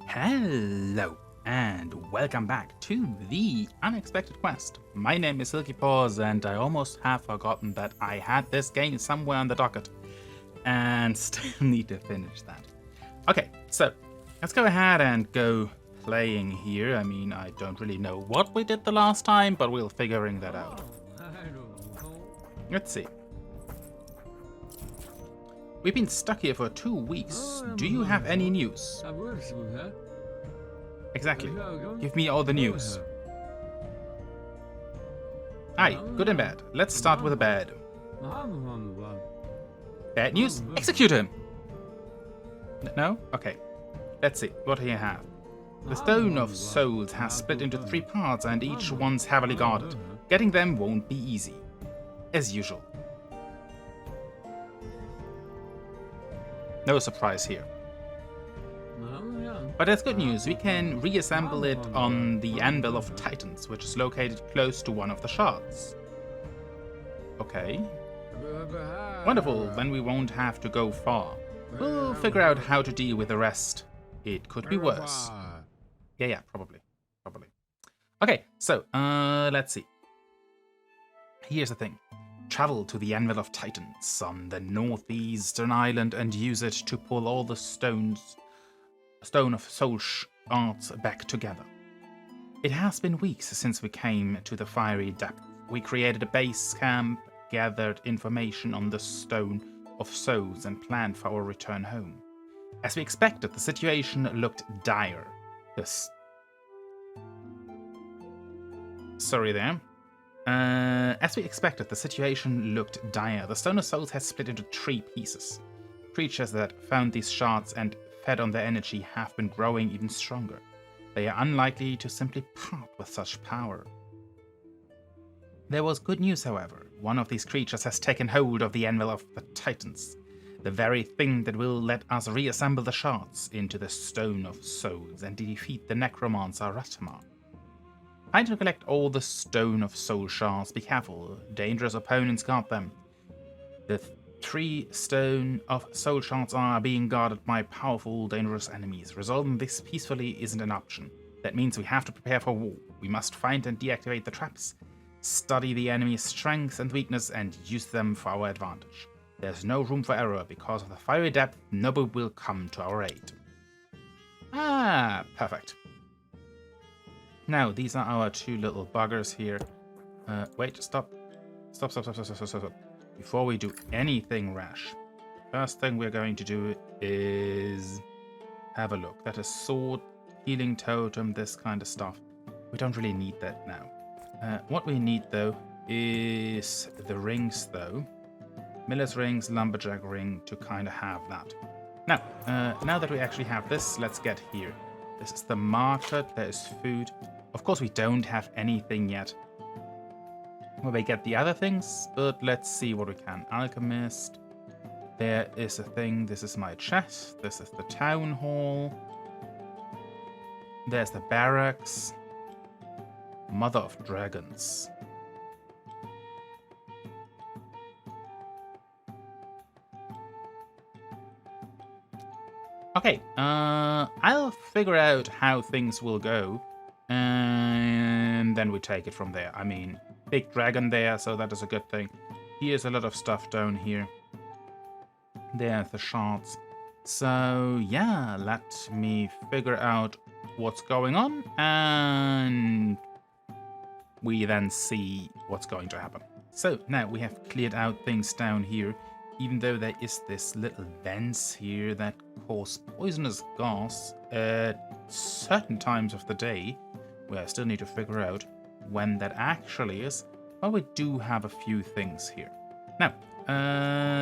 Hello, and welcome back to the unexpected quest. My name is Silky Paws, and I almost have forgotten that I had this game somewhere on the docket, and still need to finish that. Okay, so let's go ahead and go playing here. I mean, I don't really know what we did the last time, but we're figuring that out. Let's see. We've been stuck here for 2 weeks. Do you have any news? Exactly. Give me all the news. Aye, good and bad. Let's start with the bad. Bad news? Execute him! No? Okay. Let's see. What do you have? The Stone of Souls has split into 3 parts and each one's heavily guarded. Getting them won't be easy. As usual. No surprise here. But there's good news. We can reassemble it on the Anvil of Titans, which is located close to one of the shards. Okay. Wonderful, then we won't have to go far. We'll figure out how to deal with the rest. It could be worse. Yeah, probably. Okay, so, let's see. Here's the thing. Travel to the Anvil of Titans on the northeastern island and use it to pull all the Stone of Soul shards back together. It has been weeks since we came to the fiery depth. We created a base camp, gathered information on the Stone of Souls, and planned for our return home. As we expected, the situation looked dire. Sorry there. As we expected, the situation looked dire. The Stone of Souls had split into 3 pieces. Creatures that found these shards and fed on their energy have been growing even stronger. They are unlikely to simply part with such power. There was good news, however. One of these creatures has taken hold of the Anvil of the Titans, the very thing that will let us reassemble the shards into the Stone of Souls and defeat the necromancer Ratama. Try to collect all the Stone of Soul shards. Be careful, dangerous opponents guard them. The 3 Stone of Soul shards are being guarded by powerful, dangerous enemies. Resolving this peacefully isn't an option. That means we have to prepare for war. We must find and deactivate the traps, study the enemy's strengths and weakness, and use them for our advantage. There's no room for error. Because of the fiery depth, nobody will come to our aid. Ah, perfect. Now, these are our 2 little buggers here. Wait, stop. Stop. Before we do anything rash, first thing we're going to do is have a look. That is sword, healing totem, this kind of stuff. We don't really need that now. What we need, though, is the rings, though. Miller's rings, lumberjack ring, to kind of have that. Now that we actually have this, let's get here. This is the market, there is food. Of course, we don't have anything yet where we get the other things, but let's see what we can. Alchemist. There is a thing. This is my chest. This is the town hall. There's the barracks. Mother of Dragons. Okay, I'll figure out how things will go, and then we take it from there. I mean, big dragon there, so that is a good thing. Here's a lot of stuff down here. There's the shards. So, yeah, let me figure out what's going on, and we then see what's going to happen. So, now we have cleared out things down here, even though there is this little vents here that cause poisonous gas at certain times of the day, where I still need to figure out when that actually is, but we do have a few things here. Now,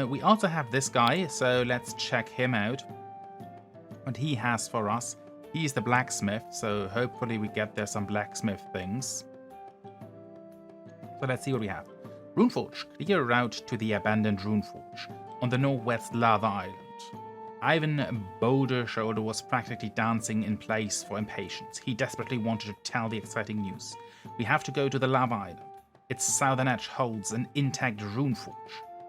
we also have this guy, so let's check him out. What he has for us. He's the blacksmith, so hopefully we get there some blacksmith things. So let's see what we have. Runeforge. Clear route to the abandoned Runeforge on the northwest lava island. Ivan Boulder Shoulder was practically dancing in place for impatience. He desperately wanted to tell the exciting news. We have to go to the lava island. Its southern edge holds an intact Runeforge.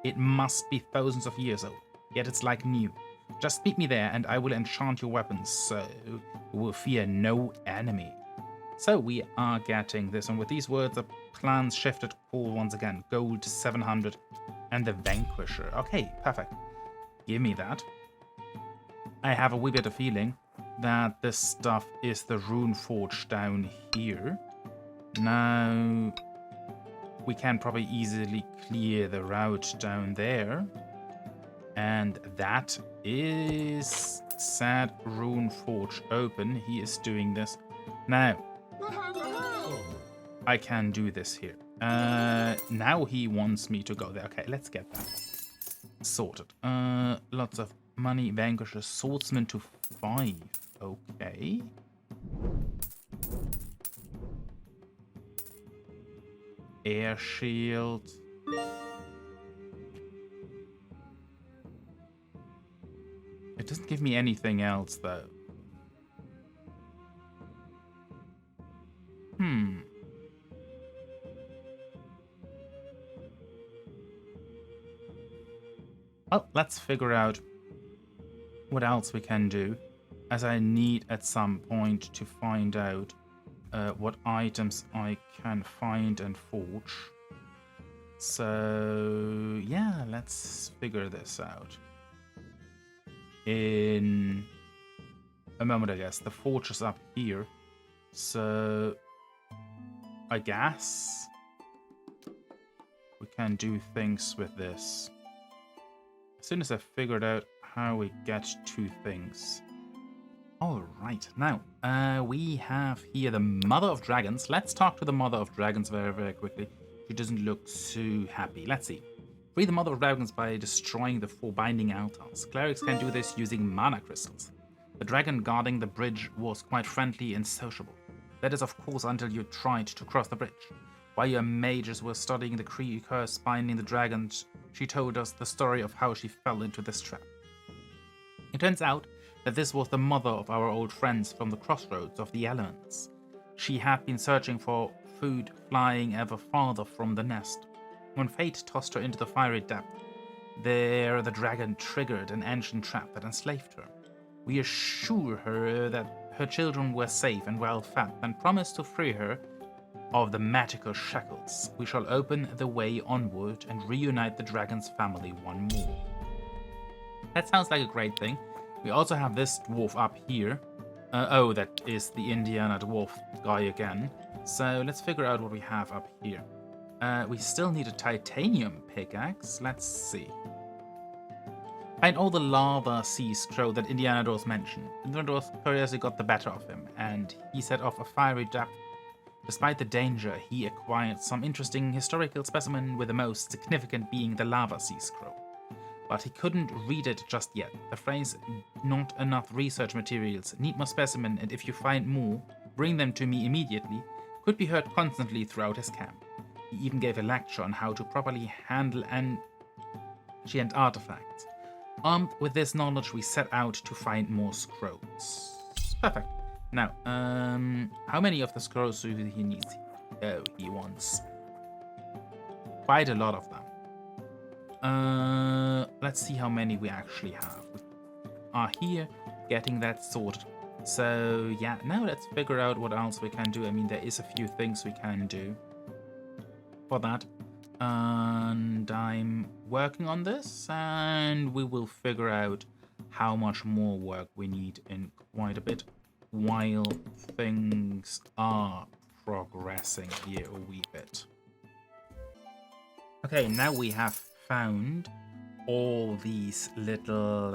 It must be thousands of years old, yet it's like new. Just meet me there and I will enchant your weapons, so who will fear no enemy. So we are getting this, and with these words, the plans shifted course once again. Gold 700 and the Vanquisher. Okay, perfect. Give me that. I have a wee bit of feeling that this stuff is the Runeforge down here. Now, we can probably easily clear the route down there. And that is said Runeforge open. He is doing this. Now, I can do this here. Now he wants me to go there. Okay, let's get that sorted. Lots of money. Vanquisher, swordsman to 5. Okay. Air shield. It doesn't give me anything else though. Well, let's figure out what else we can do, as I need at some point to find out what items I can find and forge. So, yeah, let's figure this out. In a moment, I guess. The forge is up here. So, I guess we can do things with this. As soon as I figured out how we get to things. Alright, now, we have here the Mother of Dragons. Let's talk to the Mother of Dragons very, very quickly. She doesn't look too happy. Let's see. Free the Mother of Dragons by destroying the 4 binding altars. Clerics can do this using mana crystals. The dragon guarding the bridge was quite friendly and sociable. That is, of course, until you tried to cross the bridge. While your mages were studying the curse binding the dragons, she told us the story of how she fell into this trap. It turns out that this was the mother of our old friends from the crossroads of the elements. She had been searching for food, flying ever farther from the nest. When fate tossed her into the fiery depth, there the dragon triggered an ancient trap that enslaved her. We assure her that her children were safe and well fed, and promised to free her of the magical shackles. We shall open the way onward and reunite the dragon's family one more. That sounds like a great thing. We also have this dwarf up here. Oh, that is the Indiana dwarf guy again. So let's figure out what we have up here. We still need a titanium pickaxe. Let's see. Find all the lava sea scroll that Indianados mentioned. Indianados curiously got the better of him, and he set off a fiery depth. Despite the danger, he acquired some interesting historical specimen, with the most significant being the lava sea scroll. But he couldn't read it just yet. The phrase, "not enough research materials, need more specimen, and if you find more, bring them to me immediately," could be heard constantly throughout his camp. He even gave a lecture on how to properly handle ancient artifacts. Armed with this knowledge, we set out to find more scrolls. Perfect. Now, how many of the scrolls do he need? Oh, he wants quite a lot of them. Let's see how many we actually have. We are here getting that sorted. So, yeah, now let's figure out what else we can do. I mean, there is a few things we can do for that. And I'm working on this, and we will figure out how much more work we need in quite a bit while things are progressing here a wee bit. Okay, now we have found all these little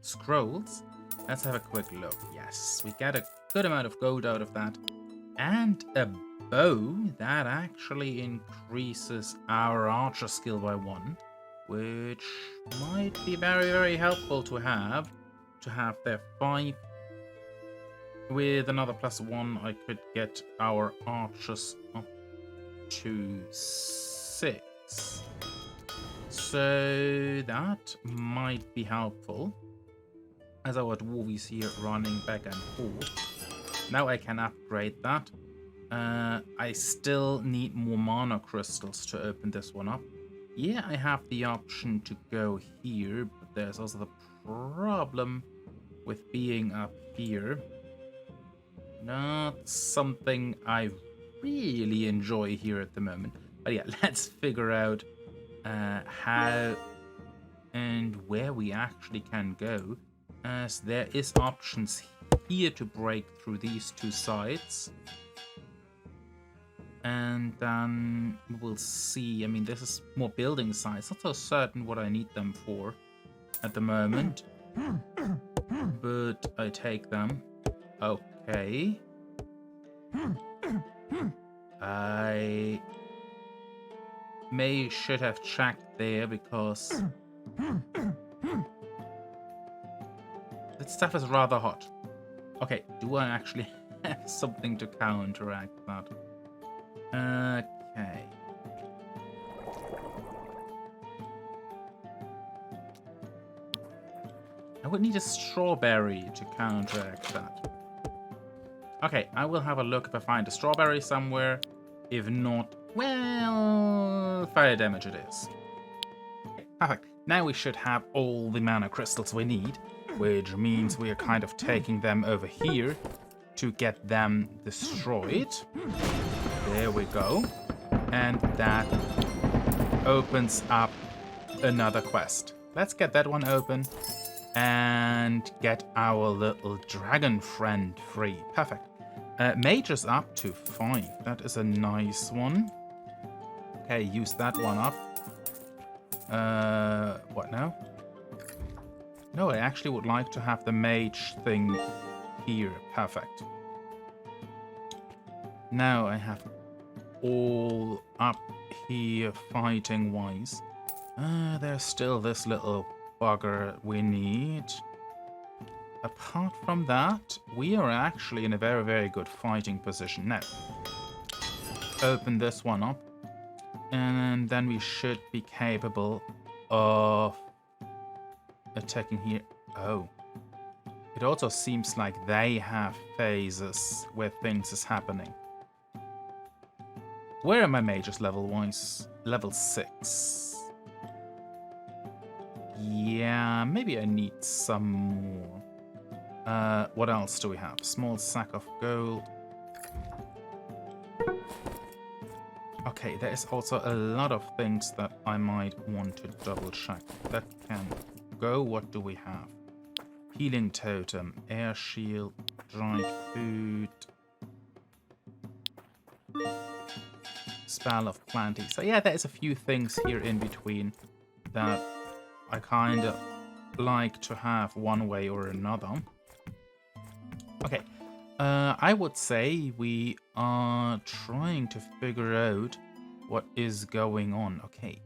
scrolls. Let's have a quick look. Yes, we get a good amount of gold out of that. And a bow that actually increases our archer skill by 1, which might be very, very helpful to have their 5. With another +1, I could get our archers up to 6. So that might be helpful, as our dwarf is here running back and forth. Now I can upgrade that. I still need more mana crystals to open this one up. Yeah, I have the option to go here, but there's also the problem with being up here. Not something I really enjoy here at the moment. But yeah, let's figure out how and where we actually can go, as there is options here to break through these two sides. And then we'll see. I mean, this is more building sites. Not so certain what I need them for at the moment. But I take them. Okay. I should have checked there because that stuff is rather hot. Okay, do I actually have something to counteract that? Okay. I would need a strawberry to counteract that. Okay, I will have a look if I find a strawberry somewhere. If not, well, fire damage it is. Perfect. Now we should have all the mana crystals we need, which means we are kind of taking them over here to get them destroyed. There we go. And that opens up another quest. Let's get that one open and get our little dragon friend free. Perfect. Mage is up to 5. That is a nice one. Okay, use that one up. What now? No, I actually would like to have the mage thing here. Perfect. Now I have all up here fighting wise. There's still this little bugger we need. Apart from that, we are actually in a very, very good fighting position. Now, open this one up. And then we should be capable of attacking here. Oh. It also seems like they have phases where things is happening. Where are my mages level-wise? Level 6. Yeah, maybe I need some more. What else do we have? Small sack of gold. Okay, there is also a lot of things that I might want to double check. That can go. What do we have? Healing totem, air shield, dried food, spell of planting. So yeah, there's a few things here in between that I kind of like to have one way or another. Okay, I would say we are trying to figure out what is going on. Okay.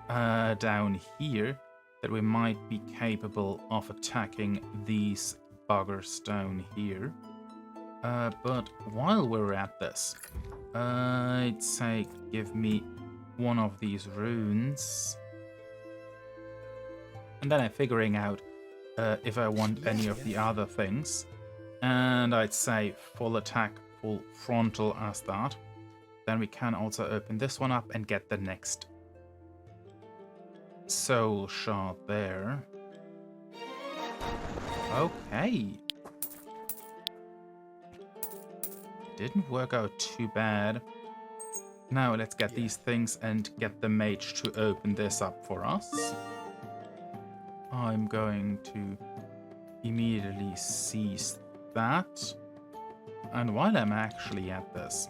Down here, that we might be capable of attacking these buggers down here. But while we're at this, I'd say give me one of these runes. And then I'm figuring out if I want any of the other things. And I'd say full attack, full frontal as that. Then we can also open this one up and get the next soul shard there. Okay. Didn't work out too bad. Now let's get these things and get the mage to open this up for us. I'm going to immediately seize that. And while I'm actually at this,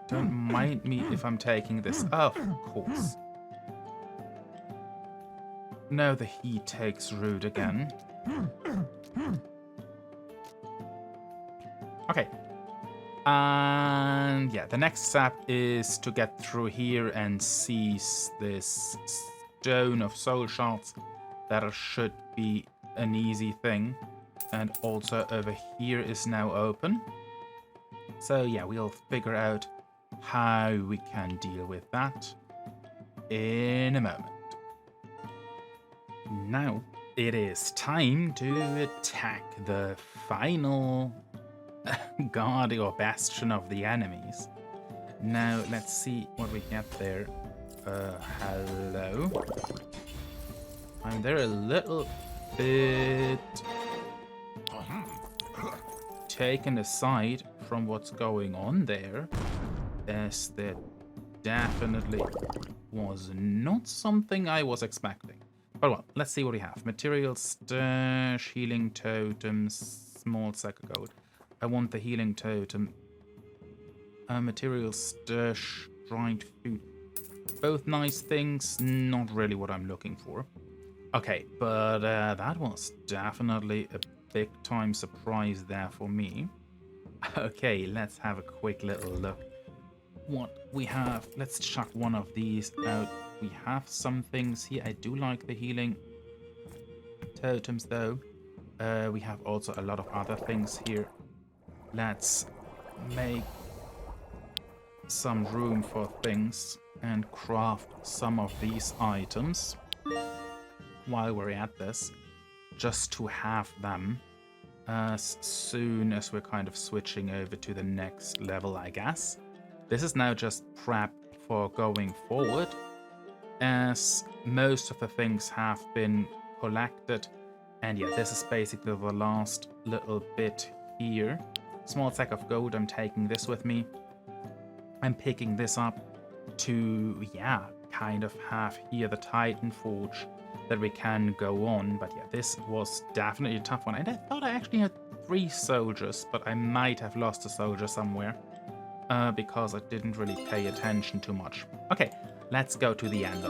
don't mind me if I'm taking this. Of course. No, the heat takes root again. Okay. And yeah, the next step is to get through here and seize this stone of soul shards. That should be an easy thing. And also over here is now open. So yeah, we'll figure out how we can deal with that in a moment. Now it is time to attack the final guard or bastion of the enemies. Now let's see what we get there. Hello. they're a little bit taken aside from what's going on there, as that definitely was not something I was expecting. But well, let's see what we have. Material stash, healing totems, small sack of gold. I want the healing totem. Material stash, dried food. Both nice things, not really what I'm looking for. Okay, but that was definitely a big time surprise there for me. Okay, let's have a quick little look what we have. Let's chuck one of these out. We have some things here. I do like the healing totems though. We have also a lot of other things here. Let's make some room for things and craft some of these items while we're at this, just to have them as soon as we're kind of switching over to the next level, I guess. This is now just prep for going forward, as most of the things have been collected. And yeah, this is basically the last little bit here. Small sack of gold, I'm taking this with me. I'm picking this up to, yeah, kind of have here the Titan Forge that we can go on. But yeah, this was definitely a tough one. And I thought I actually had 3 soldiers, but I might have lost a soldier somewhere because I didn't really pay attention too much. Okay, let's go to the end.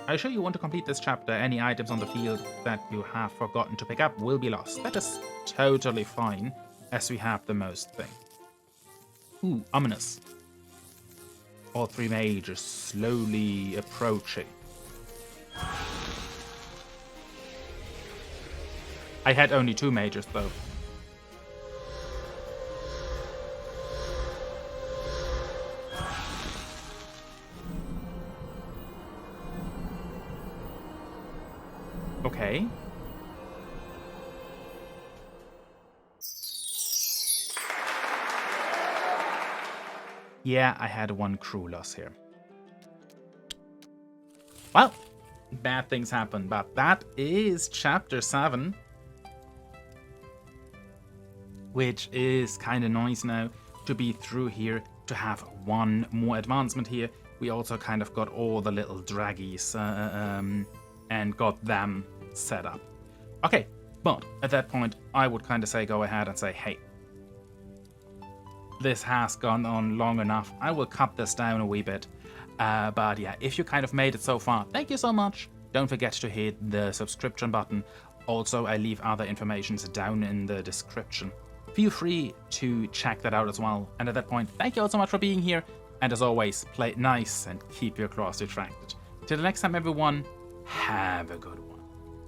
Are you sure you want to complete this chapter? Any items on the field that you have forgotten to pick up will be lost. That is totally fine, as we have the most thing. Ooh, ominous. All 3 mages slowly approaching. I had only 2 mages though. Okay. Yeah, I had 1 crew loss here. Well, bad things happen, but that is chapter 7. Which is kind of nice now to be through here, to have 1 more advancement here. We also kind of got all the little draggies and got them set up. Okay, but at that point, I would kind of say go ahead and say, hey, this has gone on long enough. I will cut this down a wee bit. But yeah, if you kind of made it so far, thank you so much. Don't forget to hit the subscription button. Also, I leave other informations down in the description. Feel free to check that out as well. And at that point, thank you all so much for being here. And as always, play it nice and keep your claws retracted. Till the next time, everyone, have a good one.